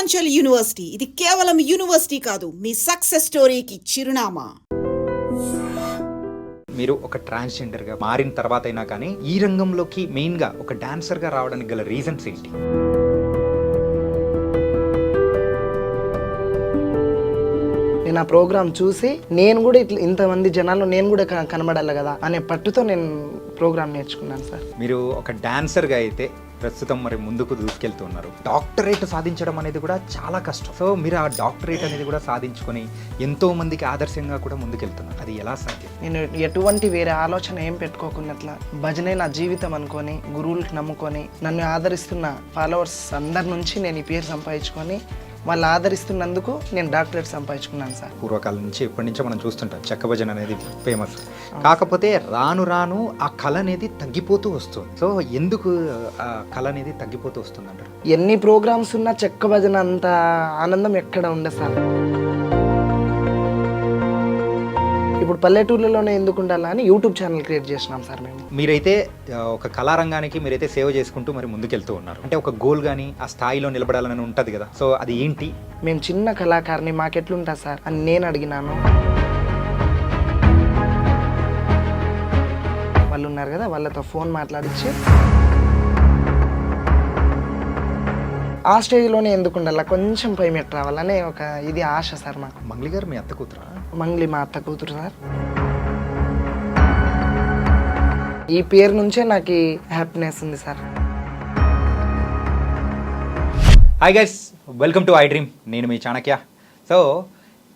Purvanchal university ఇది కేవలం university కాదు, మీ సక్సెస్ స్టోరీకి చిరునామా. మీరు ఒక ట్రాన్స్జెండర్గా మారిన తర్వాత అయినా కానీ ఈ రంగంలోకి మెయిన్గా ఒక డాన్సర్గా రావడానికి గల రీజన్స్ ఏంటి? నేను ఆ ప్రోగ్రామ్ చూసి నేను కూడా ఇట్లా ఇంతమంది జనాల్లో నేను కూడా కనబడాలి కదా అనే పట్టుతో నేను ప్రోగ్రామ్ నేర్చుకున్నాను సార్. మీరు ఒక డాన్సర్గా అయితే ప్రస్తుతం మరి ముందుకు దూసుకెళ్తున్నారు. డాక్టరేట్ సాధించడం అనేది కూడా చాలా కష్టం. సో మీరు ఆ డాక్టరేట్ అనేది కూడా సాధించుకొని ఎంతో మందికి ఆదర్శంగా కూడా ముందుకెళ్తున్నారు. అది ఎలా సాధ్యం? నేను ఎటువంటి వేరే ఆలోచన ఏం పెట్టుకోకున్నట్లా భజనే నా జీవితం అనుకొని గురువులకు నమ్ముకొని నన్ను ఆదరిస్తున్న ఫాలోవర్స్ అందరి నుంచి నేను ఈ పేరు సంపాదించుకొని వాళ్ళు ఆదరిస్తున్నందుకు నేను డాక్టరేట్ సంపాదించుకున్నాను సార్. పూర్వకాలం నుంచి ఎప్పటి నుంచో మనం చూస్తుంటాం చెక్క భజన అనేది ఫేమస్. కాకపోతే రాను రాను ఆ కళ అనేది తగ్గిపోతూ వస్తుంది. సో ఎందుకు ఆ కళ అనేది తగ్గిపోతూ వస్తుంది అంటారు? ఎన్ని ప్రోగ్రామ్స్ ఉన్నా చెక్క భజన అంత ఆనందం ఎక్కడ ఉండదు సార్. ఇప్పుడు పల్లెటూర్లలోనే ఎందుకు ఉండాలా అని యూట్యూబ్ ఛానల్ క్రియేట్ చేసినాం సార్ మేము. మీరైతే ఒక కళారంగానికి మీరైతే సేవ చేసుకుంటూ మరి ముందుకెళ్తూ ఉన్నారు. అంటే ఒక గోల్ కానీ ఆ స్థాయిలో నిలబడాలని ఉంటుంది కదా, సో అది ఏంటి? మేము చిన్న కళాకారిని, మాకెట్లుంటా సార్ అని నేను అడిగినాను. వాళ్ళు ఉన్నారు కదా, వాళ్ళతో ఫోన్ మాట్లాడించి ఆ స్టేజ్లోనే ఎందుకు ఉండాలా, కొంచెం పై మెట్టు రావాలనే ఒక ఇది ఆశ సార్ మాకు. మంగ్లీ గారు మీ అత్త కూతురా? మంగ్లీ మా అత్త కూతురు సార్. ఈ పేరు నుంచే నాకు హ్యాపీనెస్ ఉంది sir. Hi guys, welcome to I dream. నేను మీ చాణక్య. సో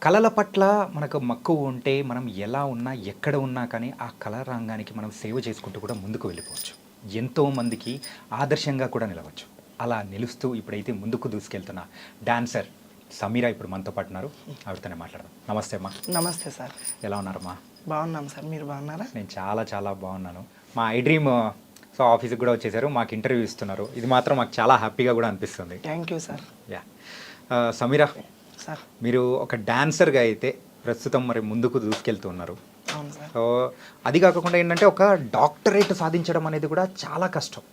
కళల పట్ల మనకు మక్కువ ఉంటే మనం ఎలా ఉన్నా ఎక్కడ ఉన్నా కానీ ఆ కళా రంగానికి మనం సేవ చేసుకుంటూ కూడా ముందుకు వెళ్ళిపోవచ్చు. ఎంతోమందికి ఆదర్శంగా కూడా నిలవచ్చు. అలా నిలుస్తూ ఇప్పుడైతే ముందుకు దూసుకెళ్తున్న డాన్సర్ సమీరా ఇప్పుడు మనతో పాటు ఉన్నారు. ఆవిడతోనే మాట్లాడదాం. నమస్తే అమ్మా. నమస్తే సార్. ఎలా ఉన్నారమ్మా? బాగున్నాం సార్, మీరు బాగున్నారా? నేను చాలా చాలా బాగున్నాను. మా ఐ డ్రీమ్ సో ఆఫీస్కి కూడా వచ్చేసారు, మాకు ఇంటర్వ్యూ ఇస్తున్నారు. ఇది మాత్రం మాకు చాలా హ్యాపీగా కూడా అనిపిస్తుంది. Thank you sir. Yeah Sameera sir, మీరు ఒక డాన్సర్గా అయితే ప్రస్తుతం మరి ముందుకు దూసుకెళ్తున్నారు. అవును సార్. సో అది కాకుండా ఏంటంటే ఒక డాక్టరేట్ సాధించడం అనేది కూడా చాలా కష్టం.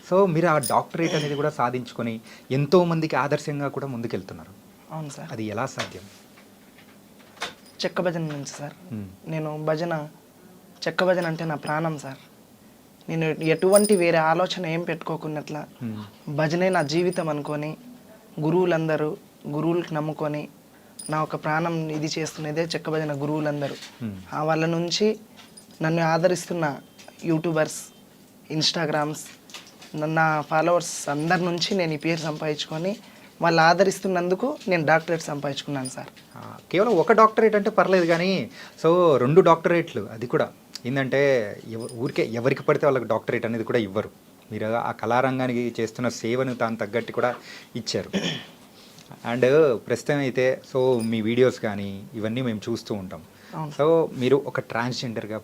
సో మీరు ఆ డాక్టరేట్ అనేది కూడా సాధించుకొని ఎంతో మందికి ఆదర్శంగా కూడా ముందుకెళ్తున్నారు. అవును సార్. అది ఎలా సాధ్యం? చెక్క భజన నుంచి సార్. నేను చెక్క భజన అంటే నా ప్రాణం సార్. నేను ఎటువంటి వేరే ఆలోచన ఏం పెట్టుకోకున్నట్లా భజనే నా జీవితం అనుకొని గురువులకు నమ్ముకొని నా ఒక ప్రాణం ఇది చేస్తున్నదే చెక్క భజన గురువులందరూ. వాళ్ళ నుంచి నన్ను ఆదరిస్తున్న యూట్యూబర్స్, ఇన్స్టాగ్రామ్స్, నా ఫాలోవర్స్ అందరి నుంచి నేను ఈ పేరు సంపాదించుకొని వాళ్ళు ఆదరిస్తున్నందుకు నేను డాక్టరేట్ సంపాదించుకున్నాను సార్. కేవలం ఒక డాక్టరేట్ అంటే పర్లేదు, కానీ సో 2 డాక్టరేట్లు, అది కూడా ఏంటంటే ఊరికే ఎవరికి పడితే వాళ్ళకి డాక్టరేట్ అనేది కూడా ఇవ్వరు. మీరు ఆ కళారంగానికి చేస్తున్న సేవను దాని తగ్గట్టు కూడా ఇచ్చారు. అండ్ ప్రస్తుతం అయితే సో మీ వీడియోస్ కానీ ఇవన్నీ మేము చూస్తూ ఉంటాం. సో మీరు ఒక ట్రాన్స్జెండర్గా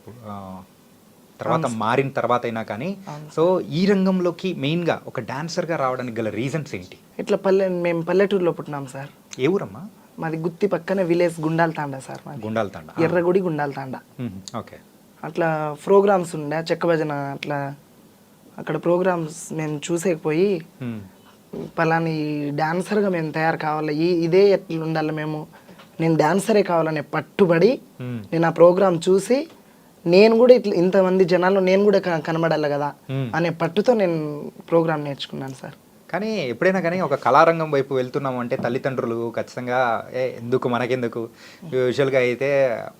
తర్వాత మారిన తర్వాత అయినా కానీ సో ఈ రంగంలోకి మెయిన్గా ఒక డాన్సర్గా రావడానికి గల రీజన్స్ ఏంటి? ఇట్లా మేము పల్లెటూరులో పుట్టినాం సార్. ఏ ఊరమ్మా? మాది గుత్తి పక్కన విలేజ్ గుండాల తాండా సార్. గుండాల తాండా, ఎర్రగుడి గుండాల తాండా. ఓకే. అట్లా ప్రోగ్రామ్స్ ఉండే చెక్క భజన, అట్లా అక్కడ ప్రోగ్రామ్స్ మేము చూసేకపోయి పలాని డాన్సర్గా మేము తయారు కావాలి, ఇదే ఎట్లా ఉండాలి, నేను డాన్సరే కావాలనే పట్టుబడి నేను ఆ ప్రోగ్రామ్ చూసి నేను కూడా ఇట్లా ఇంతమంది జనాల్లో నేను కూడా కనబడాలి కదా అనే పట్టుతో నేను ప్రోగ్రామ్ నేర్చుకున్నాను సార్. కానీ ఎప్పుడైనా కానీ ఒక కళారంగం వైపు వెళ్తున్నాము అంటే తల్లిదండ్రులు ఖచ్చితంగా ఎందుకు మనకెందుకు, యూజువల్గా అయితే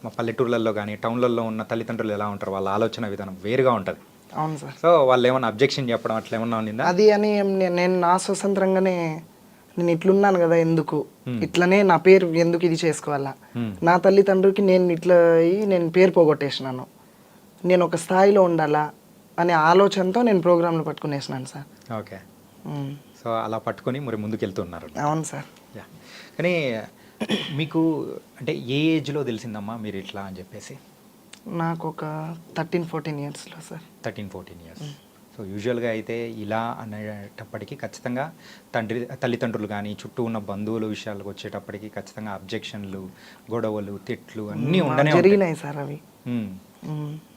మా పల్లెటూర్లలో కానీ టౌన్లలో ఉన్న తల్లిదండ్రులు ఎలా ఉంటారు, వాళ్ళ ఆలోచన విధానం వేరుగా ఉంటుంది. అవును సార్. సో వాళ్ళు ఏమన్నా అబ్జెక్షన్ చెప్పడం అట్లా ఏమన్నా ఉందా? అది అని నేను నా స్వతంత్రంగానే నేను ఇట్లున్నాను కదా, ఎందుకు ఇట్లనే నా పేరు ఎందుకు ఇది చేసుకోవాలా, నా తల్లిదండ్రులకి నేను ఇట్లా నేను పేరు పోగొట్టేసినాను, నేను ఒక స్థాయిలో ఉండాలా అనే ఆలోచనతో నేను ప్రోగ్రాంలు పట్టుకునేసినాను సార్. ఓకే. సో అలా పట్టుకొని మరి ముందుకెళ్తున్నారు. అవును సార్. యా. కానీ మీకు అంటే ఏ ఏజ్లో తెలిసిందమ్మా మీరు ఇట్లా అని చెప్పేసి? నాకు ఒక 13-14 ఇయర్స్లో సార్. 13-14 ఇయర్స్. సో యూజువల్గా అయితే ఇలా అనేటప్పటికీ ఖచ్చితంగా తల్లిదండ్రులు కానీ చుట్టూ ఉన్న బంధువుల విషయాలకు వచ్చేటప్పటికి ఖచ్చితంగా అబ్జెక్షన్లు, గొడవలు, తిట్లు అన్నీ ఉండనే జరిగినాయి సార్ అవి.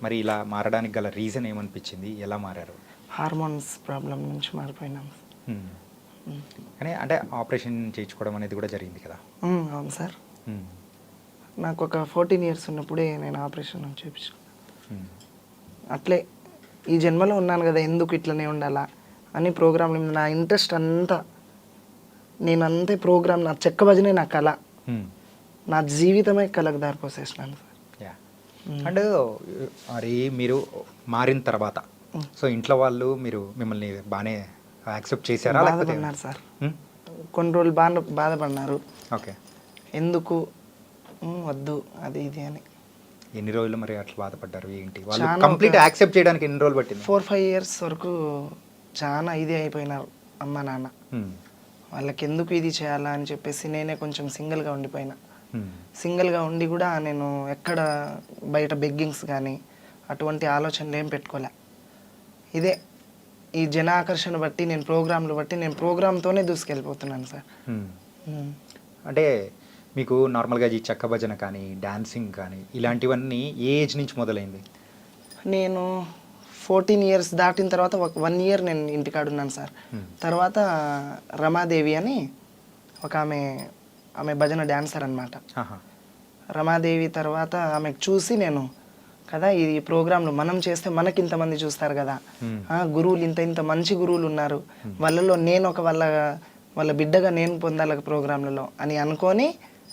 మరి ఇలా మారడానికి గల రీజన్ ఏమనిపించింది? ఎలా మారారు? హార్మోన్స్ ప్రాబ్లం నుంచి మారిపోయినాం. కానీ అంటే ఆపరేషన్ చేయించుకోవడం అనేది కూడా జరిగింది కదా. అవును సార్. మ్మ్. నాకు ఒక 14 years ఉన్నప్పుడే నేను ఆపరేషన్ చేయించాను. మ్మ్. అట్లే ఈ జన్మలో ఉన్నాను కదా, ఎందుకు ఇట్లనే ఉండాలా అని ప్రోగ్రాంలు నా ఇంట్రెస్ట్ అంతా, నేను అంతే ప్రోగ్రామ్, నా చెక్క భజనే నా కళ, మ్మ్. నా జీవితమే కళకు దారిపోసేసినాను సార్. యా. అండ్ మరి మీరు మారిన తర్వాత సో ఇంట్లో వాళ్ళు మిమ్మల్ని బాగానే యాక్సెప్ట్ చేశారా లేకపోతే బాధపడినారు సార్. కొన్ని రోజులు బాధపడినారు. ఓకే. ఎందుకు వద్దు అది ఇది అని. ఎన్ని రోజులు మరి అట్లా బాధపడ్డారు ఏంటి వాళ్ళు చాలా కంప్లీట్ యాక్సెప్ట్ చేయడానికి ఎన్ని రోజులు పట్టింది? 4-5 years వరకు చాలా ఇది అయిపోయినారు అమ్మ నాన్న. వాళ్ళకి ఎందుకు ఇది చేయాలా అని చెప్పేసి నేనే కొంచెం సింగిల్గా ఉండిపోయినా. సింగిల్గా ఉండి కూడా నేను ఎక్కడ బయట బెగ్గింగ్స్ కానీ అటువంటి ఆలోచనలు ఏం పెట్టుకోలే. ఇదే ఈ జన ఆకర్షణ బట్టి నేను ప్రోగ్రాంలు బట్టి నేను ప్రోగ్రామ్తోనే దూసుకెళ్ళిపోతున్నాను సార్. అంటే మీకు నార్మల్గా ఈ చెక్క భజన కానీ డాన్సింగ్ కానీ ఇలాంటివన్నీ ఏ ఏజ్ నుంచి మొదలైంది? నేను 14 years దాటిన తర్వాత 1 year నేను ఇంటికాడ ఉన్నాను సార్. తర్వాత రమాదేవి అని ఒక ఆమె భజన డాన్సర్ అనమాట. రమాదేవి తర్వాత ఆమెకు చూసి నేను కదా ఈ ప్రోగ్రాంలు మనం చేస్తే మనకి ఇంతమంది చూస్తారు కదా, గురువులు ఇంత మంచి గురువులు ఉన్నారు, వాళ్ళలో నేను ఒక వాళ్ళ బిడ్డగా నేను పొందాలి ప్రోగ్రాంలలో అని అనుకొని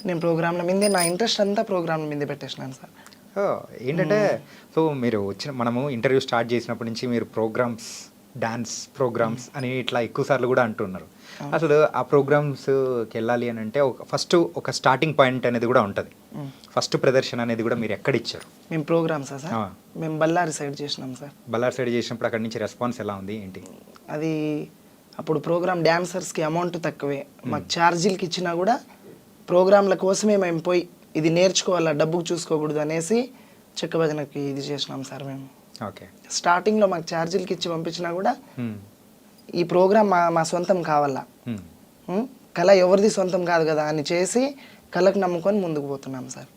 నేను ప్రోగ్రాంల మీదే నా ఇంట్రెస్ట్ అంతా ప్రోగ్రాంల మీదే పెట్టేసినాను సార్. ఏంటంటే సో మీరు మనము ఇంటర్వ్యూ స్టార్ట్ చేసినప్పటి నుంచి మీరు డాన్స్ ప్రోగ్రామ్స్ అని ఇట్లా ఎక్కువ సార్లు కూడా అంటున్నారు. అసలు ఆ ప్రోగ్రామ్స్కి వెళ్ళాలి అని అంటే ఫస్ట్ ఒక స్టార్టింగ్ పాయింట్ అనేది కూడా ఉంటుంది. ఫస్ట్ ప్రదర్శన అనేది కూడా మీరు ఎక్కడ ఇచ్చారు? మేము ప్రోగ్రామ్సా సార్? మేము బళ్ళారి సైడ్ చేసినాం సార్. బళ్ళారి సైడ్ చేసినప్పుడు అక్కడి నుంచి రెస్పాన్స్ ఎలా ఉంది ఏంటి? అది అప్పుడు ప్రోగ్రామ్ డాన్సర్స్కి అమౌంట్ తక్కువే, మాకు ఛార్జీలకి ఇచ్చినా కూడా ప్రోగ్రాంల కోసమే మేము పోయి ఇది నేర్చుకోవాలా, డబ్బుకు చూసుకోకూడదు అనేసి చెక్క భజనకి ఇది చేసినాం సార్ మేము. ఓకే. స్టార్టింగ్లో మాకు ఛార్జీలకి ఇచ్చి పంపించినా కూడా ఈ ప్రోగ్రామ్ మా సొంతం కావాలా, కళ ఎవరిది సొంతం కాదు కదా అని చేసి కళకు నమ్ముకొని ముందుకు పోతున్నాం సార్.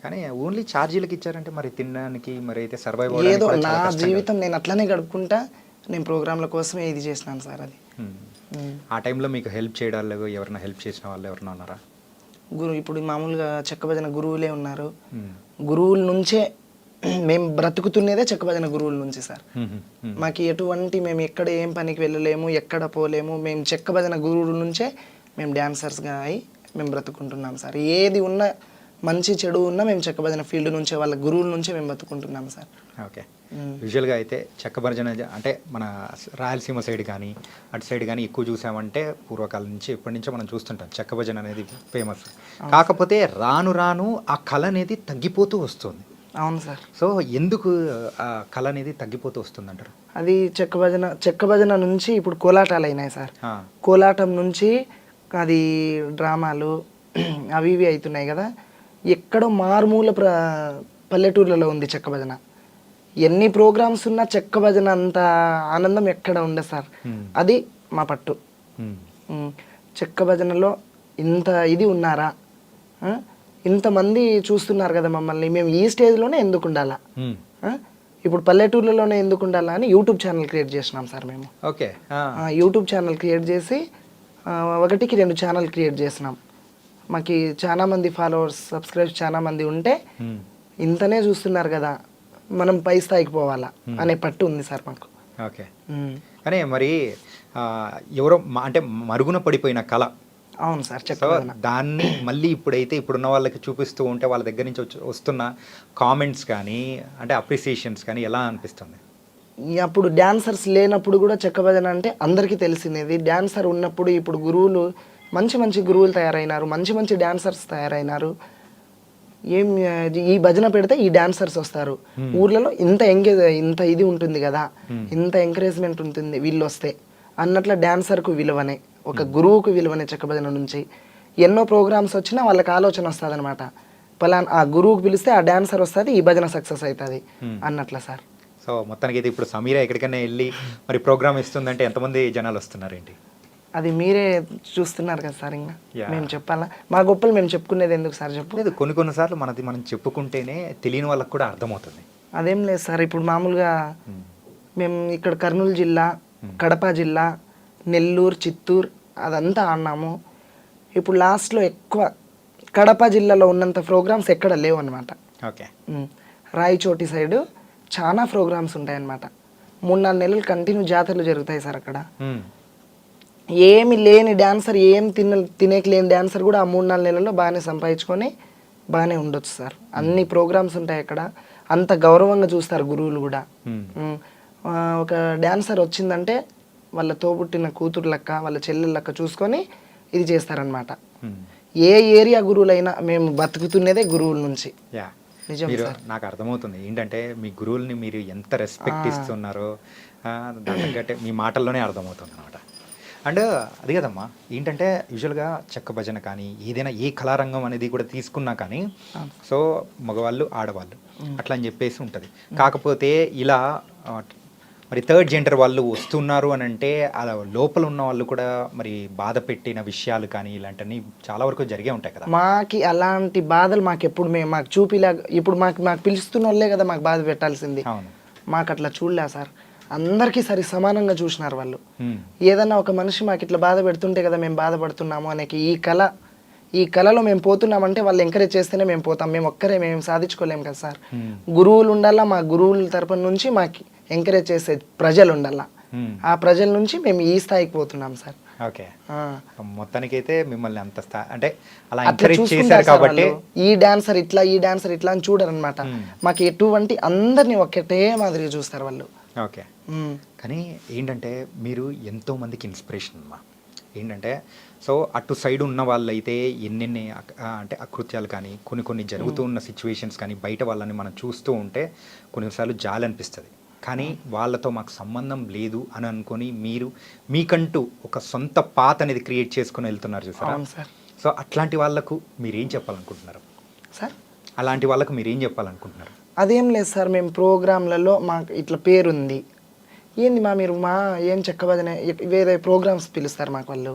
కానీ ఓన్లీ ఛార్జీలకు ఇచ్చారంటే మరి తినడానికి మరి అయితే సర్వైవ్ ఏదో నా జీవితం నేను అట్లనే గడుపుకుంటా నేను ప్రోగ్రాంల కోసమే ఇది చేసినాను సార్. అది ఆ టైంలో మీకు హెల్ప్ చేయడాలు ఎవరైనా హెల్ప్ చేసిన వాళ్ళు ఎవరైనా ఉన్నారా? ఇప్పుడు మామూలుగా చెక్క భజన గురువులే ఉన్నారు. గురువుల నుంచే మేము బ్రతుకుతున్నదే చెక్క భజన గురువుల నుంచి సార్. మాకు ఎటువంటి మేము ఎక్కడ ఏం పనికి వెళ్ళలేము, ఎక్కడ పోలేము, మేము చెక్క భజన గురువుల నుంచే మేము డాన్సర్స్గా అయి మేము బ్రతుకుంటున్నాం సార్. ఏది ఉన్నా మంచి చెడు ఉన్నా మేము చెక్క భజన ఫీల్డ్ నుంచే వాళ్ళ గురువుల నుంచే మేము బతుకుంటున్నాం సార్. ఓకే. యూజువల్గా అయితే చెక్క భజన అంటే మన రాయలసీమ సైడ్ కానీ అటు సైడ్ కానీ ఎక్కువ చూసామంటే పూర్వకాలం నుంచి ఎప్పటి నుంచో మనం చూస్తుంటాం చెక్క భజన అనేది ఫేమస్. కాకపోతే రాను రాను ఆ కళ అనేది తగ్గిపోతూ వస్తుంది. అవును సార్. సో ఎందుకు ఆ కళ అనేది తగ్గిపోతూ వస్తుంది అంటారు? అది చెక్క భజన నుంచి ఇప్పుడు కోలాటాలు అయినాయి సార్. కోలాటం నుంచి అది డ్రామాలు అవి ఇవి అవుతున్నాయి కదా. ఎక్కడో మారుమూల పల్లెటూర్లలో ఉంది చెక్క భజన. ఎన్ని ప్రోగ్రామ్స్ ఉన్నా చెక్క భజన అంత ఆనందం ఎక్కడ ఉండదు సార్. అది మా పట్టు. చెక్క భజనలో ఇంత ఇది ఉన్నారా, ఇంతమంది చూస్తున్నారు కదా మమ్మల్ని, మేము ఈ స్టేజ్లోనే ఎందుకు ఉండాలా, ఇప్పుడు పల్లెటూర్లలోనే ఎందుకు ఉండాలా అని యూట్యూబ్ ఛానల్ క్రియేట్ చేసినాం సార్ మేము. ఓకే. యూట్యూబ్ ఛానల్ క్రియేట్ చేసి 1కి 2 ఛానల్ క్రియేట్ చేసినాం. మాకు చాలా మంది ఫాలోవర్స్ సబ్స్క్రైబర్స్ చాలా మంది ఉంటే ఇంతనే చూస్తున్నారు కదా, మనం పై స్థాయికి పోవాలా అనే పట్టు ఉంది సార్ మాకు. ఓకే. కానీ మరి ఎవరో అంటే మరుగున పడిపోయిన కళ. అవును సార్. దాన్ని మళ్ళీ ఇప్పుడున్న వాళ్ళకి చూపిస్తూ ఉంటే వాళ్ళ దగ్గర నుంచి వస్తున్న కామెంట్స్ కానీ అంటే అప్రిసియేషన్స్ కానీ ఎలా అనిపిస్తుంది? అప్పుడు డాన్సర్స్ లేనప్పుడు కూడా చెక్క భజన అంటే అందరికీ తెలిసినది. డాన్సర్ ఉన్నప్పుడు ఇప్పుడు గురువులు మంచి గురువులు తయారైనారు, మంచి డాన్సర్స్ తయారైనారు. ఈ భజన పెడితే ఈ డాన్సర్స్ వస్తారు, ఊర్లలో ఇంత ఇది ఉంటుంది కదా, ఇంత ఎంకరేజ్మెంట్ ఉంటుంది వీళ్ళు వస్తే అన్నట్ల డాన్సర్కు విలువనే, ఒక గురువుకు విలువనే చెక్క భజన నుంచి. ఎన్నో ప్రోగ్రామ్స్ వచ్చినా వాళ్ళకి ఆలోచన వస్తుంది అనమాట, పలానా ఆ గురువుకు పిలిస్తే ఆ డాన్సర్ వస్తుంది, ఈ భజన సక్సెస్ అవుతుంది అన్నట్ల సార్. సో మొత్తానికి అయితే ఇప్పుడు సమీర ఎక్కడికైనా వెళ్ళి మరి ప్రోగ్రామ్ ఇస్తుందంటే ఎంతమంది జనాలు వస్తున్నారేంటి? అది మీరే చూస్తున్నారు కదా సార్. ఇంకా మేము చెప్పాలా? మా గొప్పలు మేము చెప్పుకునేది ఎందుకు సార్ చెప్పు? లేదు, కొన్నిసార్లు మనం చెప్పుకుంటేనే తెలియని వాళ్ళకి కూడా అర్థమవుతుంది. అదేం లేదు సార్. ఇప్పుడు మామూలుగా మేము ఇక్కడ కర్నూలు జిల్లా, కడప జిల్లా, నెల్లూరు, చిత్తూరు, అదంతా ఆడినాము. ఇప్పుడు లాస్ట్లో ఎక్కువ కడప జిల్లాలో ఉన్నంత ప్రోగ్రామ్స్ ఎక్కడ లేవు అనమాట. ఓకే. రాయచోటి సైడు చాలా ప్రోగ్రామ్స్ ఉంటాయన్నమాట. 3-4 నెలలు కంటిన్యూ జాతరలు జరుగుతాయి సార్ అక్కడ. ఏమి లేని డాన్సర్, తినేకి లేని డాన్సర్ కూడా ఆ 3-4 నెలల్లో బాగానే సంపాదించుకొని బాగానే ఉండొచ్చు సార్. అన్ని ప్రోగ్రామ్స్ ఉంటాయి అక్కడ. అంత గౌరవంగా చూస్తారు గురువులు కూడా. ఒక డాన్సర్ వచ్చిందంటే వాళ్ళ తోబుట్టిన కూతురు లెక్క, వాళ్ళ చెల్లెల లెక్క చూసుకొని ఇది చేస్తారనమాట. ఏ ఏరియా గురువులైనా మేము బతుకుతున్నదే గురువుల నుంచి. నిజం సార్. నాకు అర్థమవుతుంది ఏంటంటే మీ గురువుల్ని మీరు ఎంత రెస్పెక్ట్ ఇస్తున్నారో దాని తగ్గట్టే మీ మాటల్లోనే అర్థమవుతుంది అనమాట. అండ్ అది కదమ్మా, ఏంటంటే యూజువల్గా చెక్క భజన కానీ ఏదైనా ఏ కళారంగం అనేది కూడా తీసుకున్నా కానీ సో మగవాళ్ళు ఆడవాళ్ళు అట్లా అని చెప్పేసి ఉంటుంది. కాకపోతే ఇలా మరి థర్డ్ జెండర్ వాళ్ళు వస్తున్నారు అని అంటే అలా లోపల ఉన్న వాళ్ళు కూడా మరి బాధ పెట్టిన విషయాలు కానీ ఇలాంటివన్నీ చాలా వరకు జరిగే ఉంటాయి కదా. మాకి అలాంటి బాధలు మాకు మాకు చూపిలాగా ఇప్పుడు మాకు పిలుస్తున్న వాళ్ళే కదా మాకు బాధ పెట్టాల్సింది. అవును. మాకు అట్లా చూడలే సార్. అందరికీ సమానంగా చూసినారు వాళ్ళు. ఏదన్నా ఒక మనిషి మాకు ఇట్లా బాధ పెడుతుంటే కదా మేము బాధపడుతున్నాము అనే ఈ కళలో మేము పోతున్నామంటే వాళ్ళు ఎంకరేజ్ చేస్తేనే మేము పోతాం. మేము సాధించుకోలేము కదా సార్. గురువులు ఉండాలా, మా గురువుల తరపున నుంచి మాకు ఎంకరేజ్ చేసే ప్రజలు ఉండాలా. ఆ ప్రజల నుంచి మేము ఈ స్థాయికి పోతున్నాం సార్. ఓకే. మొత్తానికైతే మిమ్మల్ని అంత అంటే అలా ఎంకరేజ్ చేశారు కాబట్టి ఈ డాన్సర్ ఇట్లా అని చూడరు అనమాట. మాకు ఎటువంటి అందరినీ ఒకటే మాదిరిగా చూస్తారు వాళ్ళు. ఓకే. కానీ ఏంటంటే మీరు ఎంతో మందికి ఇన్స్పిరేషన్ అమ్మా. ఏంటంటే సో అటు సైడ్ ఉన్న వాళ్ళైతే ఎన్నెన్ని అంటే అకృత్యాలు కానీ కొన్ని జరుగుతూ ఉన్న సిచ్యువేషన్స్ కానీ బయట వాళ్ళని మనం చూస్తూ ఉంటే కొన్నిసార్లు జాలి అనిపిస్తుంది. కానీ వాళ్ళతో మాకు సంబంధం లేదు అని అనుకొని మీరు మీకంటూ ఒక సొంత పాత్ అనేది క్రియేట్ చేసుకుని వెళ్తున్నారు చూసారా. సో అట్లాంటి వాళ్ళకు మీరేం చెప్పాలనుకుంటున్నారు సార్? అలాంటి వాళ్ళకు మీరేం చెప్పాలనుకుంటున్నారు? అదేం లేదు సార్, మేము ప్రోగ్రాంలలో మాకు ఇట్లా పేరుంది ఏంది మీరు ఏం చెక్కబదనే వేరే ప్రోగ్రామ్స్ పిలుస్తారు మాకు వాళ్ళు.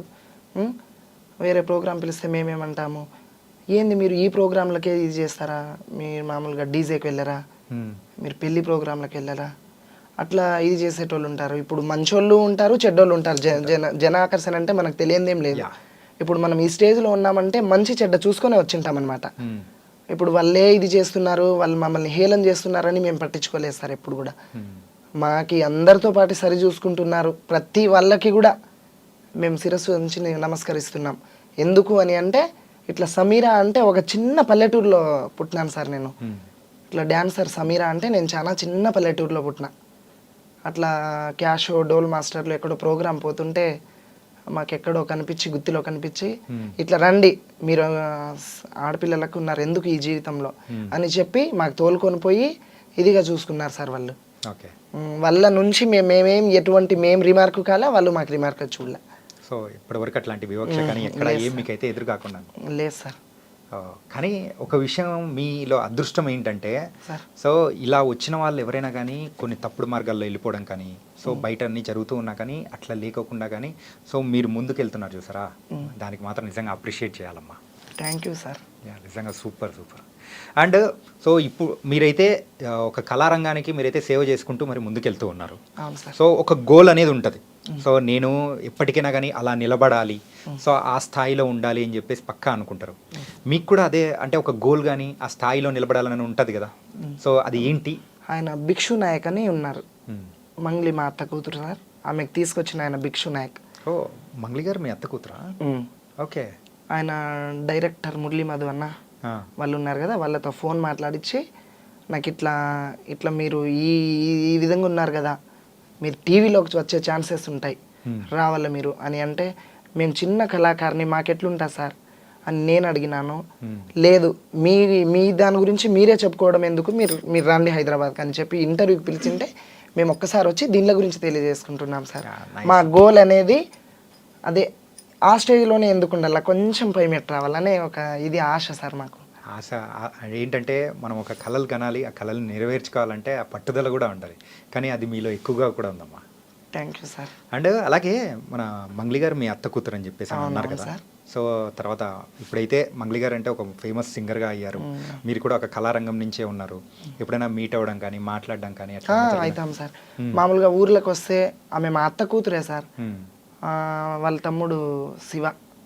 వేరే ప్రోగ్రామ్ పిలిస్తే మేమేమంటాము, ఏంది మీరు ఈ ప్రోగ్రాంలకే ఇది చేస్తారా, మీరు మామూలుగా డీజేకి వెళ్ళరా, మీరు పెళ్లి ప్రోగ్రాంలకు వెళ్ళరా, అట్లా ఇది చేసేటోళ్ళు ఉంటారు. ఇప్పుడు మంచోళ్ళు ఉంటారు, చెడ్డోళ్ళు ఉంటారు. జనాకర్షణ అంటే మనకు తెలియదేం లేదు. ఇప్పుడు మనం ఈ స్టేజ్లో ఉన్నామంటే మంచి చెడ్డ చూసుకొని వచ్చింటాం అనమాట. ఇప్పుడు వాళ్ళే ఇది చేస్తున్నారు, వాళ్ళు మమ్మల్ని హేళన చేస్తున్నారని మేము పట్టించుకోలేదు సార్ ఎప్పుడు కూడా. మాకి అందరితో పాటు సరి చూసుకుంటున్నారు. ప్రతి వాళ్ళకి కూడా మేము శిరస్సు ఉంచి నమస్కరిస్తున్నాం. ఎందుకు అని అంటే ఇట్లా సమీరా అంటే ఒక చిన్న పల్లెటూరులో పుట్టినాను సార్ నేను. ఇట్లా డాన్సర్ సమీరా అంటే నేను చాలా చిన్న పల్లెటూరులో పుట్టిన. అట్లా క్యాషో డోల్ మాస్టర్లో ఎక్కడో ప్రోగ్రాం పోతుంటే మాకెక్కడో కనిపించి, గుత్తిలో కనిపించి ఇట్లా రండి మీరు ఆడపిల్లలకు ఉన్నారు ఎందుకు ఈ జీవితంలో అని చెప్పి మాకు తోలుకొని పోయి ఇదిగా చూసుకున్నారు సార్ వాళ్ళు. వాళ్ళ నుంచి మేమేం ఎటువంటి రిమార్క్ కాలే, వాళ్ళు మాకు రిమార్క్ చూడలే. సో ఇప్పటివరకు అట్లాంటి వివక్ష కానీ ఎక్కడ ఏం మీకైతే ఎదురు కాకుండా లేదు సార్. కానీ ఒక విషయం మీలో అదృష్టం ఏంటంటే సో ఇలా వచ్చిన వాళ్ళు ఎవరైనా కానీ కొన్ని తప్పుడు మార్గాల్లో వెళ్ళిపోవడం కానీ సో బయట అన్నీ జరుగుతూ ఉన్నా కానీ అట్లా లేకోకుండా కానీ సో మీరు ముందుకు వెళ్తున్నారు చూసారా, దానికి మాత్రం నిజంగా అప్రిషియేట్ చేయాలమ్మా. Thank you sir. నిజంగా సూపర్. అండ్ సో ఇప్పుడు మీరైతే ఒక కళారంగానికి మీరైతే సేవ చేసుకుంటూ మరి ముందుకెళ్తూ ఉన్నారు. సో ఒక గోల్ అనేది ఉంటుంది. సో నేను ఎప్పటికైనా కానీ అలా నిలబడాలి, సో ఆ స్థాయిలో ఉండాలి అని చెప్పేసి పక్కా అనుకుంటారు. మీకు కూడా అదే అంటే ఒక గోల్ కానీ ఆ స్థాయిలో నిలబడాలని ఉంటుంది కదా, సో అది ఏంటి? ఆయన భిక్షు నాయక్ అని ఉన్నారు, మంగ్లీ మా అత్త కూతురు సార్. ఆమెకు తీసుకొచ్చిన ఆయన భిక్షు నాయక్. ఓ మంగ్లీ గారు మీ అత్త కూతురా? ఓకే. ఆయన డైరెక్టర్ మురళీ మధు అన్న వాళ్ళు ఉన్నారు కదా, వాళ్ళతో ఫోన్ మాట్లాడించి నాకు ఇట్లా మీరు ఈ విధంగా ఉన్నారు కదా, మీరు టీవీలోకి వచ్చే ఛాన్సెస్ ఉంటాయి, రావాల మీరు అని అంటే, మేము చిన్న కళాకారిని మాకెట్లుంటా సార్ అని నేను అడిగినాను. లేదు మీ దాని గురించి మీరే చెప్పుకోవడం ఎందుకు, మీరు రండి హైదరాబాద్కి అని చెప్పి ఇంటర్వ్యూకి పిలిచింటే మేము ఒక్కసారి వచ్చి దీనిల గురించి తెలియజేసుకుంటున్నాం సార్. మా గోల్ అనేది అదే, ఆ స్టేజ్లోనే ఎందుకు ఉండాలి, కొంచెం పై మెట్టు రావాలనే ఒక ఇది ఆశ సార్ మాకు. ఆశ ఏంటంటే మనం ఒక కళలు కనాలి, ఆ కళలు నెరవేర్చుకోవాలంటే ఆ పట్టుదల కూడా ఉండాలి. కానీ అది మీలో ఎక్కువగా కూడా ఉందమ్మా. Thank you sir. అండ్ అలాగే మన మంగ్లీ గారు మీ అత్త కూతురు అని చెప్పేసి అన్నారు కదా, సో తర్వాత ఇప్పుడైతే మంగ్లీ గారు అంటే ఒక ఫేమస్ సింగర్గా అయ్యారు, మీరు కూడా ఒక కళారంగం నుంచే ఉన్నారు. ఎప్పుడైనా మీట్ అవ్వడం కానీ మాట్లాడడం కానీ అవుతాం సార్. మామూలుగా ఊర్లోకి వస్తే ఆమె మా అత్త కూతురే సార్. వాళ్ళ తమ్ముడు శివ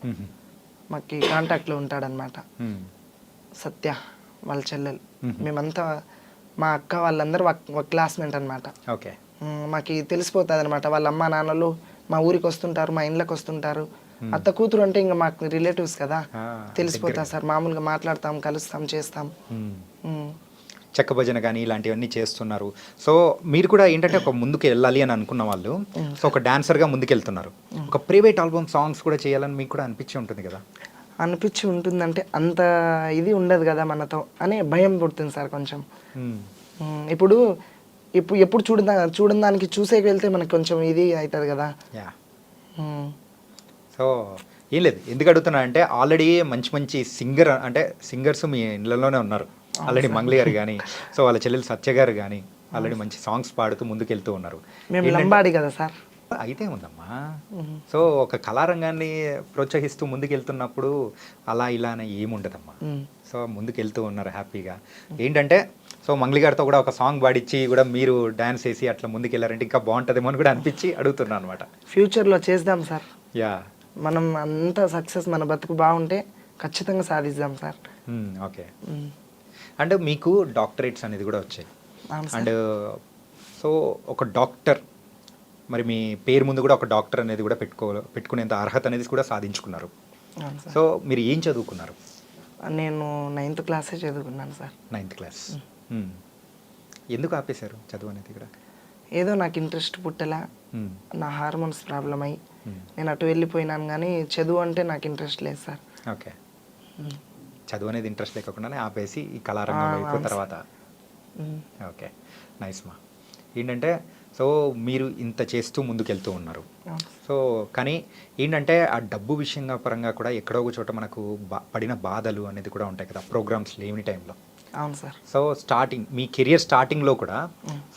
మ్మ్. మాకు కాంటాక్ట్లో ఉంటాడనమాట. మ్మ్. సత్య వాళ్ళ చెల్లెలు. మేమంతా మా అక్క వాళ్ళందరూ ఒక క్లాస్మేట్ అనమాట. ఓకే. మాకు తెలిసిపోతుంది అనమాట. వాళ్ళ అమ్మ నాన్నలు మా ఊరికి వస్తుంటారు, మా ఇండ్లకు వస్తుంటారు. అత్త కూతురు అంటే ఇంకా మాకు రిలేటివ్స్ కదా, తెలిసిపోతుంది సార్. మామూలుగా మాట్లాడతాం, కలుస్తాం, చేస్తాం. మ్మ్. చెక్క భజన కానీ ఇలాంటివన్నీ చేస్తున్నారు. సో మీరు కూడా ఏంటంటే ఒక ముందుకు వెళ్ళాలి అని అనుకున్న వాళ్ళు, సో ఒక డాన్సర్గా ముందుకెళ్తున్నారు. ఒక ప్రైవేట్ ఆల్బమ్ సాంగ్స్ కూడా చేయాలని మీకు కూడా అనిపించి ఉంటుంది కదా? అనిపించి ఉంటుందంటే అంత ఇది ఉండదు కదా మనతో అనే భయం పుడుతుంది సార్ కొంచెం. ఇప్పుడు ఎప్పుడు చూడని దానికి చూసేకి వెళ్తే మనకి కొంచెం ఇది అవుతుంది కదా. యా. సో ఏం లేదు, ఎందుకు అడుగుతున్నా అంటే ఆల్రెడీ మంచి మంచి సింగర్స్ మీ ఇళ్ళలోనే ఉన్నారు ఆల్రెడీ. మంగ్లీ గారు కానీ, సో వాళ్ళ చెల్లెలు సత్య గారు కానీ ఆల్రెడీ మంచి సాంగ్స్ పాడుతూ ముందుకెళ్తూ ఉన్నారు. మేము లంబాడి కదా సార్. అయితే ఉందమ్మా. సో ఒక కళారంగాన్ని ప్రోత్సహిస్తూ ముందుకెళ్తున్నప్పుడు అలా ఇలా అని ఏముండదమ్మా. సో ముందుకెళ్తూ ఉన్నారు హ్యాపీగా. ఏంటంటే సో మంగ్లీ గారితో కూడా ఒక సాంగ్ పాడిచ్చి కూడా మీరు డ్యాన్స్ వేసి అట్లా ముందుకెళ్ళారంటే ఇంకా బాగుంటుందేమో అని కూడా అనిపించి అడుగుతున్నాను అనమాట. ఫ్యూచర్లో చేద్దాం సార్. యా. మనం అంత సక్సెస్, మన బతుకు బాగుంటే ఖచ్చితంగా సాధిద్దాం సార్. ఓకే. అండ్ మీకు డాక్టరేట్స్ అనేది కూడా వచ్చాయి. అండ్ సో ఒక డాక్టర్, మరి మీ పేరు ముందు కూడా ఒక డాక్టర్ అనేది కూడా పెట్టుకునేంత అర్హత అనేది కూడా సాధించుకున్నారు. సో మీరు ఏం చదువుకున్నారు? నేను 9th క్లాసే చదువుకున్నాను సార్. 9th class. ఎందుకు ఆపేశారు చదువు అనేది కూడా? ఏదో నాకు ఇంట్రెస్ట్ పుట్టేలా, నా హార్మోన్స్ ప్రాబ్లం అయ్యి నేను అటు వెళ్ళిపోయినాను. కానీ చదువు అంటే నాకు ఇంట్రెస్ట్ లేదు సార్. ఓకే. చదువు అనేది ఇంట్రెస్ట్ లేకుండానే ఆపేసి ఈ కళారంగం అయిపోయిన తర్వాత. ఓకే, నైస్ మా. ఏంటంటే సో మీరు ఇంత చేస్తూ ముందుకెళ్తూ ఉన్నారు. సో కానీ ఏంటంటే ఆ డబ్బు విషయంగా పరంగా కూడా ఎక్కడో ఒక చోట మనకు పడిన బాధలు అనేది కూడా ఉంటాయి కదా ప్రోగ్రామ్స్ లేని టైంలో. అవును సార్. సో మీ కెరియర్ స్టార్టింగ్లో కూడా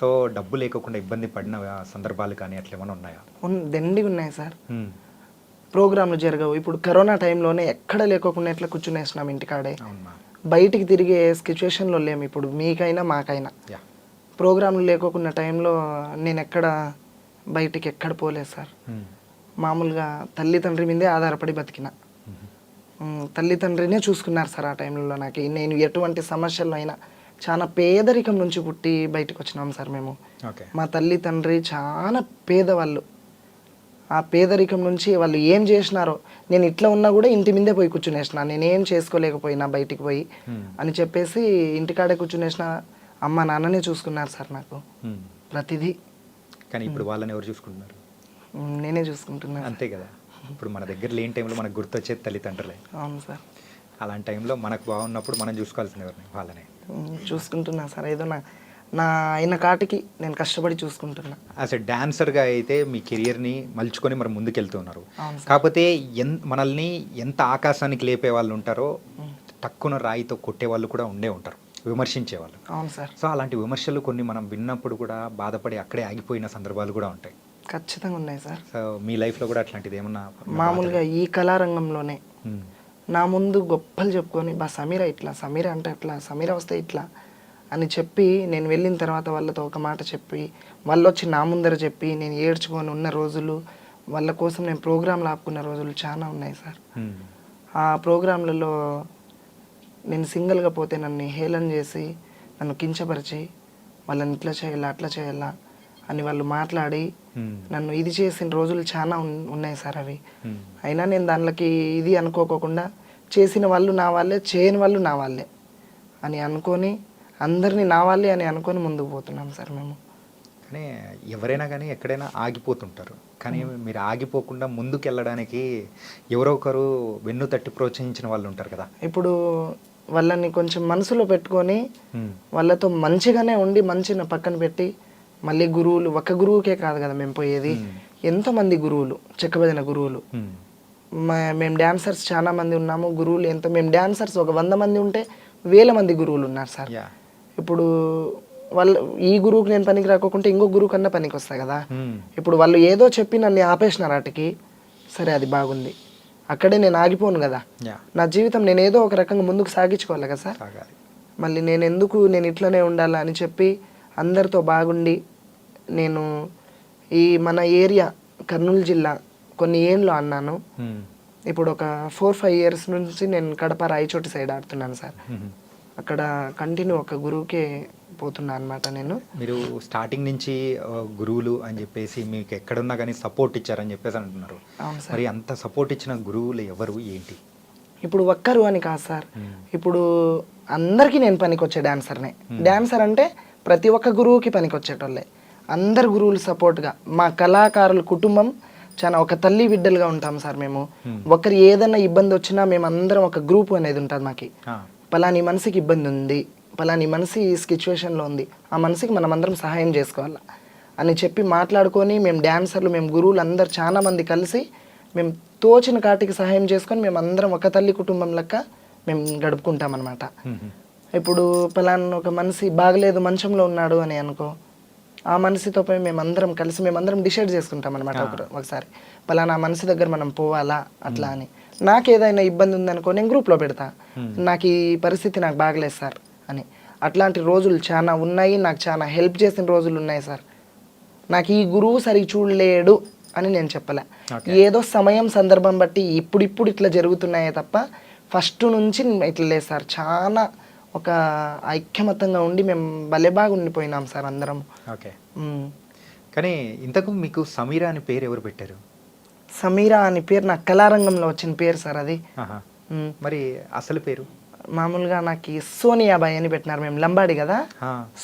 సో డబ్బు లేకుండా ఇబ్బంది పడిన సందర్భాలు కానీ అట్లా ఏమైనా ఉన్నాయా? దండిగా ఉన్నాయి సార్. ప్రోగ్రాంలు జరగవు. ఇప్పుడు కరోనా టైంలోనే ఎక్కడ లేకోకుండా ఎట్లా కూర్చునేసినాం ఇంటికాడే. బయటికి తిరిగే సిచ్యువేషన్లో లేము ఇప్పుడు, మీకైనా మాకైనా. ప్రోగ్రాంలు లేకోకున్న టైంలో నేను బయటికి ఎక్కడ పోలేదు సార్. మామూలుగా తల్లిదండ్రి మీదే ఆధారపడి బతికిన. తల్లిదండ్రినే చూసుకున్నారు సార్ ఆ టైంలో నాకు. నేను ఎటువంటి సమస్యలు అయినా చాలా పేదరికం నుంచి పుట్టి బయటకు వచ్చినాం సార్ మేము. మా తల్లిదండ్రి చాలా పేదవాళ్ళు. ఆ పేదరికం నుంచి వాళ్ళు ఏం చేసినారో, నేను ఇట్లా ఉన్నా కూడా ఇంటి మీదే పోయి కూర్చునేసిన, నేనేం చేసుకోలేకపోయినా బయటికి పోయి అని చెప్పేసి ఇంటికాడే కూర్చునేసిన. అమ్మ నాన్ననే చూసుకున్నారు సార్ నాకు ప్రతిదీ. కానీ ఇప్పుడు వాళ్ళని ఎవరు చూసుకుంటున్నారు? నేనే చూసుకుంటున్నాను. అంతే కదా. ఇప్పుడు మన దగ్గర లేని టైంలో మనకు గుర్తొచ్చేది తల్లిదండ్రులే. అవును సార్. అలాంటి టైంలో మనకు బాగున్నప్పుడు మనం చూసుకోవాల్సిన ఎవరిని వాళ్ళనే చూసుకుంటున్నా సార్. ఏదో నా అయిన కాటికి నేను కష్టపడి చూసుకుంటున్నా. యాజ్ ఎ డాన్సర్గా అయితే మీ కెరియర్ని మలుచుకొని మరి ముందుకెళ్తున్నారు. కాకపోతే మనల్ని ఎంత ఆకాశానికి లేపే వాళ్ళు ఉంటారో తక్కువ రాయితో కొట్టే వాళ్ళు కూడా ఉండే ఉంటారు, విమర్శించేవాళ్ళు. అవును సార్. సో అలాంటి విమర్శలు కొన్ని మనం విన్నప్పుడు కూడా బాధపడి అక్కడే ఆగిపోయిన సందర్భాలు కూడా ఉంటాయి. ఖచ్చితంగా ఉన్నాయి సార్. సో మీ లైఫ్లో కూడా అట్లాంటిది ఏమన్నా? మామూలుగా ఈ కళారంగంలోనే నా ముందు గొప్పలు చెప్పుకొని సమీర ఇట్లా, సమీర అంటే అట్లా, సమీర వస్తే ఇట్లా అని చెప్పి నేను వెళ్ళిన తర్వాత వాళ్ళతో ఒక మాట చెప్పి వాళ్ళు వచ్చి నా ముందర చెప్పి నేను ఏడ్చుకొని ఉన్న రోజులు, వాళ్ళ కోసం నేను ప్రోగ్రాంలు ఆపుకున్న రోజులు చాలా ఉన్నాయి సార్. ఆ ప్రోగ్రాంలలో నేను సింగిల్గా పోతే నన్ను హేళన చేసి, నన్ను కించపరిచి, వాళ్ళని ఇట్లా చేయాలా అట్లా చేయాలా అని వాళ్ళు మాట్లాడి నన్ను ఇది చేసిన రోజులు చాలా ఉన్నాయి సార్ అవి. అయినా నేను దానిలోకి ఇది అనుకోకుండా చేసిన వాళ్ళు నా వాళ్ళే, చేయని వాళ్ళు నా వాళ్ళే అని అనుకొని అందరినీ నా వాళ్ళే అని అనుకొని ముందుకు పోతున్నాం సార్ మేము. కానీ ఎవరైనా కానీ ఎక్కడైనా ఆగిపోతుంటారు. కానీ మీరు ఆగిపోకుండా ముందుకు వెళ్ళడానికి ఎవరో ఒకరు వెన్ను తట్టి ప్రోత్సహించిన వాళ్ళు ఉంటారు కదా. ఇప్పుడు వాళ్ళని కొంచెం మనసులో పెట్టుకొని వాళ్ళతో మంచిగానే ఉండి మంచిని పక్కన పెట్టి, మళ్ళీ గురువులు ఒక గురువుకే కాదు కదా మేము పోయేది, ఎంతోమంది గురువులు, చెక్కబదిన గురువులు. మేము డాన్సర్స్ చాలా మంది ఉన్నాము, గురువులు మేము డాన్సర్స్ ఒక 100 మంది ఉంటే 1000 మంది గురువులు ఉన్నారు సార్. ఇప్పుడు వాళ్ళు ఈ గురువుకి నేను పనికి రాకోకుంటే ఇంకో గురువు కన్నా పనికి వస్తా కదా. ఇప్పుడు వాళ్ళు ఏదో చెప్పి నన్ను ఆపేసినారు వాటికి, సరే అది బాగుంది, అక్కడే నేను ఆగిపోను కదా. నా జీవితం నేను ఏదో ఒక రకంగా ముందుకు సాగించుకోవాలి కదా సార్. మళ్ళీ నేను ఇట్లనే ఉండాలా అని చెప్పి అందరితో బాగుండి, నేను ఈ మన ఏరియా కర్నూలు జిల్లా కొన్ని ఏళ్ళు అన్నాను. ఇప్పుడు ఒక 4-5 ఇయర్స్ నుంచి నేను కడప రాయచోటి సైడ్ ఆడుతున్నాను సార్. అక్కడ కంటిన్యూ ఒక గురువుకే పోతున్నా అనమాట నేను. మీరు స్టార్టింగ్ నుంచి గురువులు అని చెప్పేసి మీకు ఎక్కడున్నా కానీ సపోర్ట్ ఇచ్చారని చెప్పేసి అంటున్నారు. అవును సార్. మరి అంత సపోర్ట్ ఇచ్చిన గురువులు ఎవరు ఏంటి? ఇప్పుడు ఒక్కరు అని కాదు సార్, ఇప్పుడు అందరికీ నేను పనికొచ్చే డాన్సర్నే. డాన్సర్ అంటే ప్రతి ఒక్క గురువుకి పనికొచ్చేటోళ్ళే. అందరు గురువులు సపోర్ట్గా మా కళాకారుల కుటుంబం చాలా ఒక తల్లి బిడ్డలుగా ఉంటాం సార్ మేము. ఒకరు ఏదైనా ఇబ్బంది వచ్చినా మేము అందరం ఒక గ్రూప్ అనేది ఉంటుంది మాకి. పలాని మనిషికి ఇబ్బంది ఉంది, పలాని మనిషి ఈ సిచ్యువేషన్లో ఉంది, ఆ మనిషికి మనం అందరం సహాయం చేసుకోవాలా అని చెప్పి మాట్లాడుకొని మేము డాన్సర్లు, మేము గురువులు అందరు చాలా మంది కలిసి మేము తోచిన కాటికి సహాయం చేసుకొని మేము అందరం ఒక తల్లి కుటుంబం లెక్క మేము గడుపుకుంటాం అనమాట. ఇప్పుడు పలానా ఒక మనిషి బాగలేదు మంచంలో ఉన్నాడు అని అనుకో, ఆ మనిషితో పోయి మేమందరం కలిసి మేమందరం డిసైడ్ చేసుకుంటాం అనమాట. ఒకసారి పలానా మనిషి దగ్గర మనం పోవాలా అట్లా అని. నాకు ఏదైనా ఇబ్బంది ఉందనుకో నేను గ్రూప్లో పెడతా, నాకు ఈ పరిస్థితి నాకు బాగలేదు సార్ అని. అట్లాంటి రోజులు చాలా ఉన్నాయి, నాకు చాలా హెల్ప్ చేసిన రోజులు ఉన్నాయి సార్. నాకు ఈ గురువు సరిగ్గా చూడలేడు అని నేను చెప్పలే. ఏదో సమయం సందర్భం బట్టి ఇప్పుడు ఇట్లా జరుగుతున్నాయే తప్ప ఫస్ట్ నుంచి ఇట్లా లేదు సార్. చాలా ఒక ఐక్యమతంగా ఉండి మేము భలే బాగా ఉండిపోయినాం సార్ అందరం. ఓకే. కానీ ఇంతకు మీకు సమీరా అని పేరు ఎవరు పెట్టారు? సమీరా అని పేరు నాకు కళారంగంలో వచ్చిన పేరు సార్ అది. మరి అసలు పేరు? మామూలుగా నాకు సోనియా బాయ్ అని పెట్టినారు, మేము లంబాడి కదా,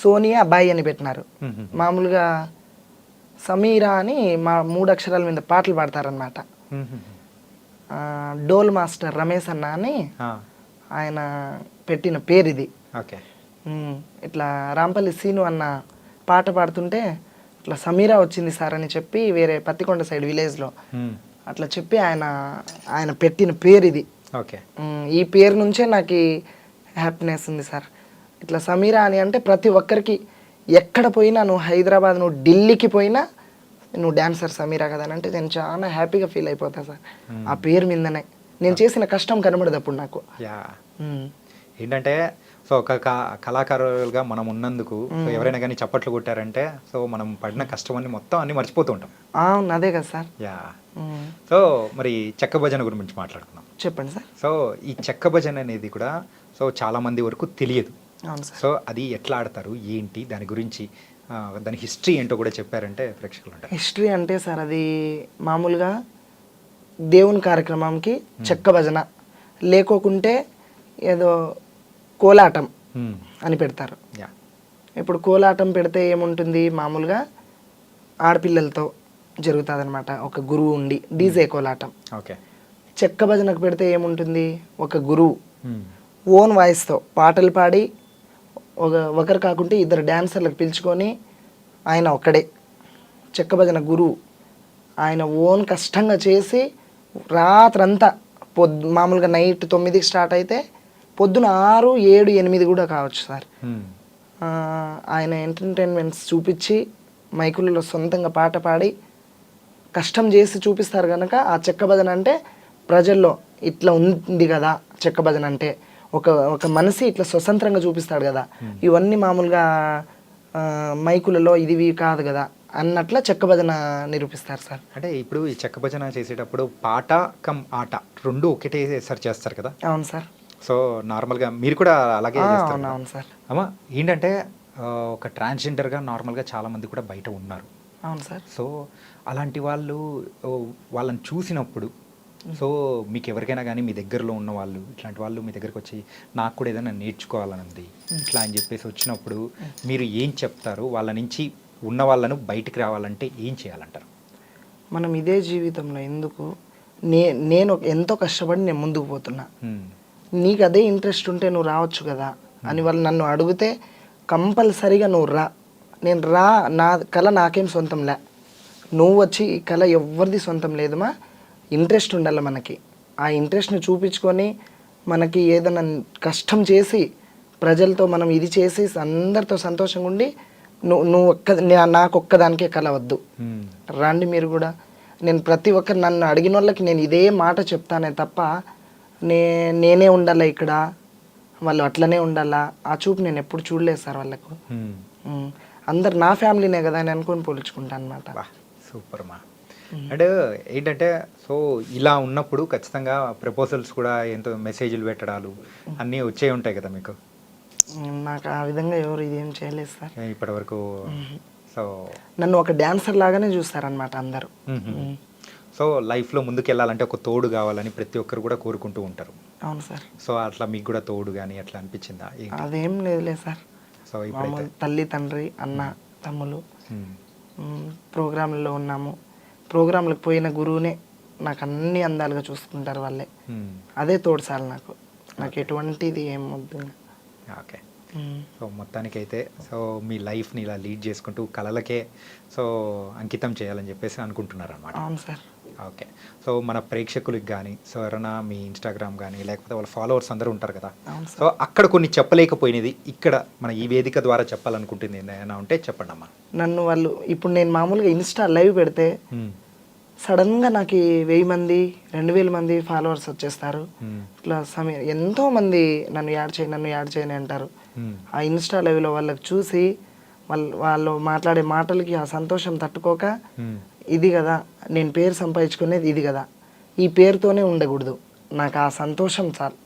సోనియా బాయ్ అని పెట్టినారు. మామూలుగా సమీరా అని మా 3 అక్షరాల మీద పాటలు పాడతారనమాట. డోల్ మాస్టర్ రమేష్ అన్న అని ఆయన పెట్టిన పేరు ఇది. ఇట్లా రాంపల్లి సీను అన్న పాట పాడుతుంటే ఇట్లా సమీరా వచ్చింది సార్ అని చెప్పి వేరే పత్తికొండ సైడ్ విలేజ్లో అట్లా చెప్పి ఆయన పెట్టిన పేరు ఇది. ఈ పేరు నుంచే నాకు హ్యాపీనెస్ ఉంది సార్. ఇట్లా సమీరా అని అంటే ప్రతి ఒక్కరికి ఎక్కడ పోయినా, నువ్వు హైదరాబాద్, నువ్వు ఢిల్లీకి పోయినా నువ్వు డాన్సర్ సమీరా కదా అని అంటే నేను చాలా హ్యాపీగా ఫీల్ అయిపోతా సార్. ఆ పేరు మీదనే నేను చేసిన కష్టం కనబడదు అప్పుడు నాకు. ఏంటంటే సో ఒక కళాకారులుగా మనం ఉన్నందుకు ఎవరైనా కానీ చప్పట్లు కొట్టారంటే సో మనం పడిన కష్టం అన్ని మొత్తం అన్ని మర్చిపోతూ ఉంటాం. అవును, అదే కదా సార్. సో మరి చెక్క భజన గురించి మాట్లాడుకుందాం. చెప్పండి సార్. సో ఈ చెక్క భజన అనేది కూడా సో చాలా మంది వరకు తెలియదు. సో అది ఎట్లా ఆడతారు ఏంటి దాని గురించి దాని హిస్టరీ ఏంటో కూడా చెప్పారంటే ప్రేక్షకులు ఉంటారు. హిస్టరీ అంటే సార్ అది మామూలుగా దేవుని కార్యక్రమంకి చెక్క భజన, లేకోకుంటే ఏదో కోలాటం అని పెడతారు. ఇప్పుడు కోలాటం పెడితే ఏముంటుంది, మామూలుగా ఆడపిల్లలతో జరుగుతుంది అనమాట, ఒక గురువు ఉండి డీజే కోలాటం. చెక్క భజనకు పెడితే ఏముంటుంది, ఒక గురువు ఓన్ వాయిస్తో పాటలు పాడి ఒకరు కాకుంటే 2 డాన్సర్లకు పిలుచుకొని ఆయన ఒక్కడే చెక్క భజన గురువు. ఆయన ఓన్ కష్టంగా చేసి రాత్రంతా మామూలుగా నైట్ 9కి స్టార్ట్ అయితే పొద్దున 6, 7, 8 కూడా కావచ్చు సార్. ఆయన ఎంటర్టైన్మెంట్స్ చూపించి మైకులలో సొంతంగా పాట పాడి కష్టం చేసి చూపిస్తారు కనుక ఆ చెక్క భజన అంటే ప్రజల్లో ఇట్లా ఉంది కదా చెక్క భజన అంటే, ఒక మనిషి ఇట్లా స్వతంత్రంగా చూపిస్తాడు కదా, ఇవన్నీ మామూలుగా మైకులలో ఇది కాదు కదా అన్నట్ల చెక్క భజన నిరూపిస్తారు సార్. అంటే ఇప్పుడు ఈ చెక్క భజన చేసేటప్పుడు పాట కమ్ ఆట రెండు ఒకటేసారి చేస్తారు కదా? అవును సార్. సో నార్మల్గా మీరు కూడా అలాగే చేస్తారు? అవును సార్. అమ్మా ఏంటంటే ఒక ట్రాన్స్జెండర్గా నార్మల్గా చాలామంది కూడా బయట ఉన్నారు. అవును సార్. సో అలాంటి వాళ్ళని చూసినప్పుడు సో మీకు ఎవరికైనా కానీ మీ దగ్గరలో ఉన్న వాళ్ళు ఇట్లాంటి వాళ్ళు మీ దగ్గరకు వచ్చి నాకు కూడా ఏదైనా నేర్చుకోవాలనుంది ఇట్లా అని చెప్పేసి వచ్చినప్పుడు మీరు ఏం చెప్తారు? వాళ్ళ నుంచి ఉన్న వాళ్ళను బయటికి రావాలంటే ఏం చేయాలంటారు? మనం ఇదే జీవితంలో ఎందుకు నేను ఎంతో కష్టపడి నేను ముందుకు పోతున్నా, నీకు అదే ఇంట్రెస్ట్ ఉంటే నువ్వు రావచ్చు కదా అని వాళ్ళు నన్ను అడిగితే కంపల్సరీగా నువ్వు రా. నేను రా, నా కళ నాకేం సొంతం లే, నువ్వు వచ్చి ఈ కళ ఎవరిది సొంతం లేదుమా, ఇంట్రెస్ట్ ఉండాలి మనకి. ఆ ఇంట్రెస్ట్ని చూపించుకొని మనకి ఏదైనా కష్టం చేసి ప్రజలతో మనం ఇది చేసి అందరితో సంతోషంగా ఉండి నాకు ఒక్కదానికే కళ వద్దు, రండి మీరు కూడా. నేను ప్రతి ఒక్కరు నన్ను అడిగిన వాళ్ళకి నేను ఇదే మాట చెప్తానే తప్ప నేనే ఉండాలా ఇక్కడ, వాళ్ళు అట్లనే ఉండాలా, ఆ చూపు నేను ఎప్పుడు చూడలేదు సార్ వాళ్ళకు. అందరు నా ఫ్యామిలీనే కదా అని అనుకొని పోల్చుకుంటా అనమాట. సూపర్ మా. అండ్ ఏంటంటే సో ఇలా ఉన్నప్పుడు ఖచ్చితంగా ప్రపోజల్స్ కూడా ఎంతో మెసేజ్లు పెట్టడాలు అన్నీ వచ్చే ఉంటాయి కదా మీకు నాకు ఆ విధంగా ఎవరు ఇదేం చేయలేదు సార్. ఇప్పటివరకు. సో నన్ను ఒక డాన్సర్ లాగానే చూస్తారనమాట అందరూ. సో లైఫ్లో ముందుకు వెళ్ళాలంటే ఒక తోడు కావాలని ప్రతి ఒక్కరు కూడా కోరుకుంటూ ఉంటారు. అవును సార్. సో అట్లా మీకు కూడా తోడు కానీ అట్లా అనిపించిందా? అదేం లేదులే సార్. సో మామూలు తల్లి తండ్రి అన్న తమ్ములు ప్రోగ్రాంలలో ఉన్నాము. ప్రోగ్రాంలకు పోయిన గురువునే నాకు అన్ని అందాలుగా చూసుకుంటారు వాళ్ళే. అదే తోడు సార్ నాకు ఎటువంటిది ఏం వద్దు. ఓకే. సో మొత్తానికైతే సో మీ లైఫ్ని ఇలా లీడ్ చేసుకుంటూ కళలకే సో అంకితం చేయాలని చెప్పేసి అనుకుంటున్నారు అనమాట. అవును సార్. ఓకే. సో మన ప్రేక్షకులకి కానీ సో ఎవరైనా మీ ఇన్స్టాగ్రామ్ కానీ లేకపోతే వాళ్ళ ఫాలోవర్స్ అందరూ ఉంటారు కదా, సో అక్కడ కొన్ని చెప్పలేకపోయినది ఇక్కడ మన ఈ వేదిక ద్వారా చెప్పాలనుకుంటుంది ఏదైనా ఉంటే చెప్పండి అమ్మా. నన్ను వాళ్ళు ఇప్పుడు నేను మామూలుగా ఇన్స్టా లైవ్ పెడితే సడన్గా నాకు 1000 మంది 2000 మంది ఫాలోవర్స్ వచ్చేస్తారు. ఇట్లా ఎంతో మంది నన్ను యాడ్ చేయని అంటారు. ఆ ఇన్స్టా లైవ్లో వాళ్ళకి చూసి వాళ్ళు మాట్లాడే మాటలకి ఆ సంతోషం తట్టుకోక ఇది కదా నేను పేరు సంపాదించుకునేది, ఇది కదా ఈ పేరుతోనే ఉండకూడదు, నాకు ఆ సంతోషం చాలు,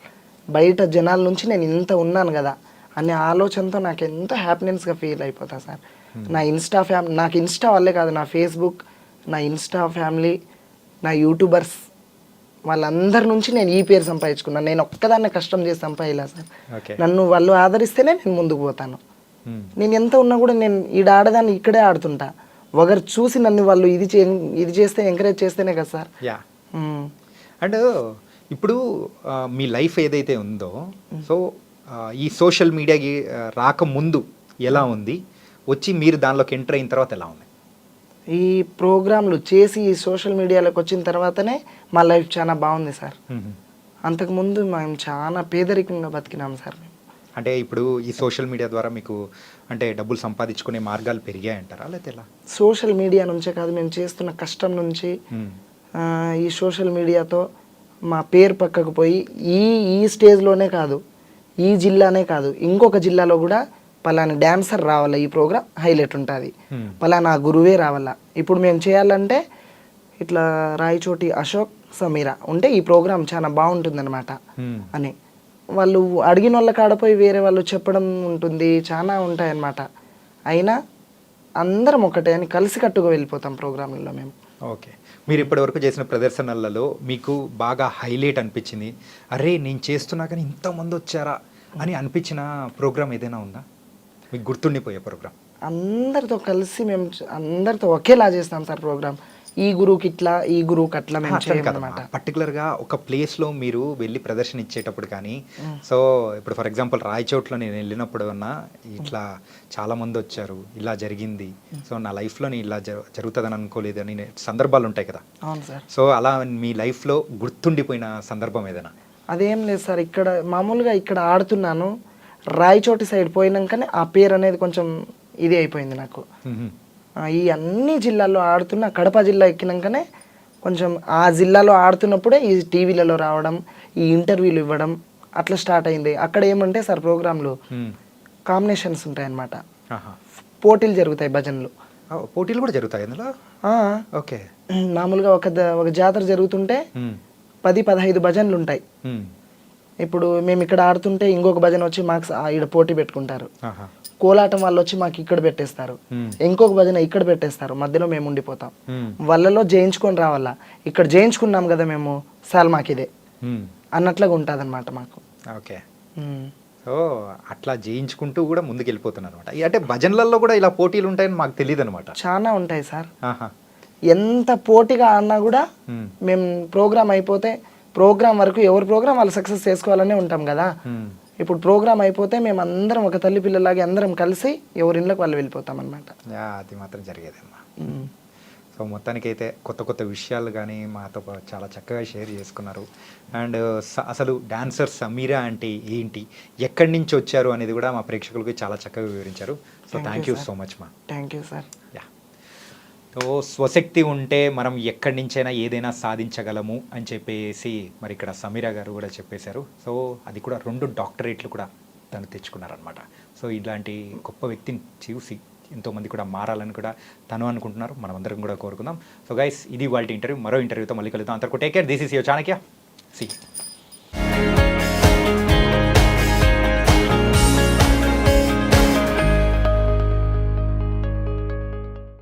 బయట జనాల నుంచి నేను ఇంత ఉన్నాను కదా అనే ఆలోచనతో నాకు ఎంతో హ్యాపీనెస్గా ఫీల్ అయిపోతా సార్. నా నాకు ఇన్స్టా వల్లే కాదు, నా ఫేస్బుక్, నా ఇన్స్టా ఫ్యామిలీ, నా యూట్యూబర్స్ వాళ్ళందరి నుంచి నేను ఈ పేరు సంపాదించుకున్నాను. నేను ఒక్కదాన్నే కష్టం చేసి సంపాదిలా సార్. నన్ను వాళ్ళు ఆదరిస్తేనే నేను ముందుకు పోతాను. నేను ఎంత ఉన్నా కూడా నేను ఈడ ఆడదాన్ని ఇక్కడే ఆడుతుంటా. ఒకరు చూసి నన్ను వాళ్ళు ఇది చేస్తే ఎంకరేజ్ చేస్తేనే కదా సార్. అండ్ ఇప్పుడు మీ లైఫ్ ఏదైతే ఉందో సో ఈ సోషల్ మీడియాకి రాకముందు ఎలా ఉంది, వచ్చి మీరు దానిలోకి ఎంటర్ అయిన తర్వాత ఎలా ఉంది? ఈ ప్రోగ్రాంలు చేసి ఈ సోషల్ మీడియాలోకి వచ్చిన తర్వాతనే మా లైఫ్ చాలా బాగుంది సార్. అంతకుముందు మేము చాలా పేదరికంగా బతికినాం సార్. అంటే ఇప్పుడు ఈ సోషల్ మీడియా ద్వారా మీకు అంటే డబ్బులు సంపాదించుకునే మార్గాలు పెరిగాయంటారా లేకపోతే ఎలా? సోషల్ మీడియా నుంచే కాదు, మేము చేస్తున్న కష్టం నుంచి ఈ సోషల్ మీడియాతో మా పేరు పక్కకు పోయి ఈ స్టేజ్లోనే కాదు, ఈ జిల్లానే కాదు, ఇంకొక జిల్లాలో కూడా పలానా డాన్సర్ రావాలా, ఈ ప్రోగ్రామ్ హైలైట్ ఉంటుంది, పలానా గురువే రావాలా. ఇప్పుడు మేము చేయాలంటే ఇట్లా రాయచోటి అశోక్ సమీరా ఉంటే ఈ ప్రోగ్రామ్ చాలా బాగుంటుందన్నమాట అని వాళ్ళు అడిగిన వాళ్ళ కాడపోయి వేరే వాళ్ళు చెప్పడం ఉంటుంది, చాలా ఉంటాయన్నమాట. అయినా అందరం ఒకటే అని కలిసికట్టుగా వెళ్ళిపోతాం ప్రోగ్రాంలలో మేము. ఓకే. మీరు ఇప్పటివరకు చేసిన ప్రదర్శనలలో మీకు బాగా హైలైట్ అనిపించింది, అరే నేను చేస్తున్నా కానీ ఇంతమంది వచ్చారా అని అనిపించిన ప్రోగ్రామ్ ఏదైనా ఉందా మీకు గుర్తుండిపోయే ప్రోగ్రామ్? అందరితో కలిసి మేము అందరితో ఒకేలా చేస్తాం సార్ ప్రోగ్రామ్. ఈ గురువుకి ఇట్లా, ఈ గురువుకి అట్లా మేము చేయమన్నమాట. పర్టికులర్గా ఒక ప్లేస్లో మీరు వెళ్ళి ప్రదర్శన ఇచ్చేటప్పుడు కానీ సో ఇప్పుడు ఫర్ ఎగ్జాంపుల్ రాయచోట్లో నేను వెళ్ళినప్పుడు అన్నా ఇట్లా చాలామంది వచ్చారు, ఇలా జరిగింది, సో నా లైఫ్లో ఇలా జరుగుతుందని అనుకోలేదు అని సందర్భాలు ఉంటాయి కదా. అవును సార్. సో అలా మీ లైఫ్లో గుర్తుండిపోయిన సందర్భం ఏదైనా? అదేం లేదు సార్, ఇక్కడ మామూలుగా ఇక్కడ ఆడుతున్నాను, రాయచోటి సైడ్ పోయినాకనే ఆ పేరు అనేది కొంచెం ఇది అయిపోయింది నాకు. ఈ అన్ని జిల్లాల్లో ఆడుతున్న కడప జిల్లా ఎక్కినాకనే కొంచెం ఆ జిల్లాలో ఆడుతున్నప్పుడే ఈ టీవీలలో రావడం, ఈ ఇంటర్వ్యూలు ఇవ్వడం అట్లా స్టార్ట్ అయింది. అక్కడ ఏమంటే సార్ ప్రోగ్రాంలు కాంబినేషన్స్ ఉంటాయన్నమాట, పోటీలు జరుగుతాయి, భజనలు పోటీలు కూడా జరుగుతాయి అందులో. ఓకే. మామూలుగా ఒక జాతర జరుగుతుంటే 10-15 భజనలు ఉంటాయి. ఇప్పుడు మేము ఇక్కడ ఆడుతుంటే ఇంకొక భజన వచ్చి మాకు ఇక్కడ పోటీ పెట్టుకుంటారు, కోలాటం వాళ్ళు వచ్చి మాకు ఇక్కడ పెట్టేస్తారు, ఇంకొక భజన ఇక్కడ పెట్టేస్తారు, మధ్యలో మేము ఉండిపోతాం. వాళ్ళలో జయించుకొని రావాలా, ఇక్కడ జయించుకున్నాం కదా మేము సాల్ మాకు ఇదే అన్నట్లుగా ఉంటుంది అనమాట మాకు. ఓకే. సో అట్లా జయించుకుంటూ కూడా ముందుకు వెళ్ళిపోతున్నారు అనమాట. అంటే భజనలలో కూడా ఇలా పోటీలు ఉంటాయని మాకు తెలియదు అనమాట. చాలా ఉంటాయి సార్. ఎంత పోటీగా ఆడినా కూడా మేము ప్రోగ్రామ్ అయిపోతే ప్రోగ్రామ్ వరకు ఎవరి ప్రోగ్రామ్ వాళ్ళు సక్సెస్ చేసుకోవాలనే ఉంటాం కదా. ఇప్పుడు ప్రోగ్రామ్ అయిపోతే మేము అందరం ఒక తల్లి పిల్లలాగే అందరం కలిసి ఎవరి ఇళ్ళకి వాళ్ళు వెళ్ళిపోతాం అనమాట. అది మాత్రం జరిగేదమ్మా. సో మొత్తానికైతే కొత్త కొత్త విషయాలు కానీ మాతో చాలా చక్కగా షేర్ చేసుకున్నారు. అండ్ అసలు డాన్సర్ సమీరా అంటే ఏంటి, ఎక్కడి నుంచి వచ్చారు అనేది కూడా మా ప్రేక్షకులకి చాలా చక్కగా వివరించారు. So thank you so much మా. Thank you sir. Yeah. So స్వశక్తి ఉంటే మనం ఎక్కడి నుంచైనా ఏదైనా సాధించగలము అని చెప్పేసి మరి ఇక్కడ సమీరా గారు కూడా చెప్పేశారు. సో అది కూడా 2 డాక్టరేట్లు కూడా తను తెచ్చుకున్నారనమాట. సో ఇలాంటి గొప్ప వ్యక్తిని చూసి ఎంతోమంది కూడా మారాలని కూడా తను అనుకుంటున్నారు, మనం అందరం కూడా కోరుకుందాం. సో గైస్, ఇది వాళ్ళ ఇంటర్వ్యూ. మరో ఇంటర్వ్యూతో మళ్ళీ కలుద్దాం. అంతకు take care. This is your Chanakya. See you.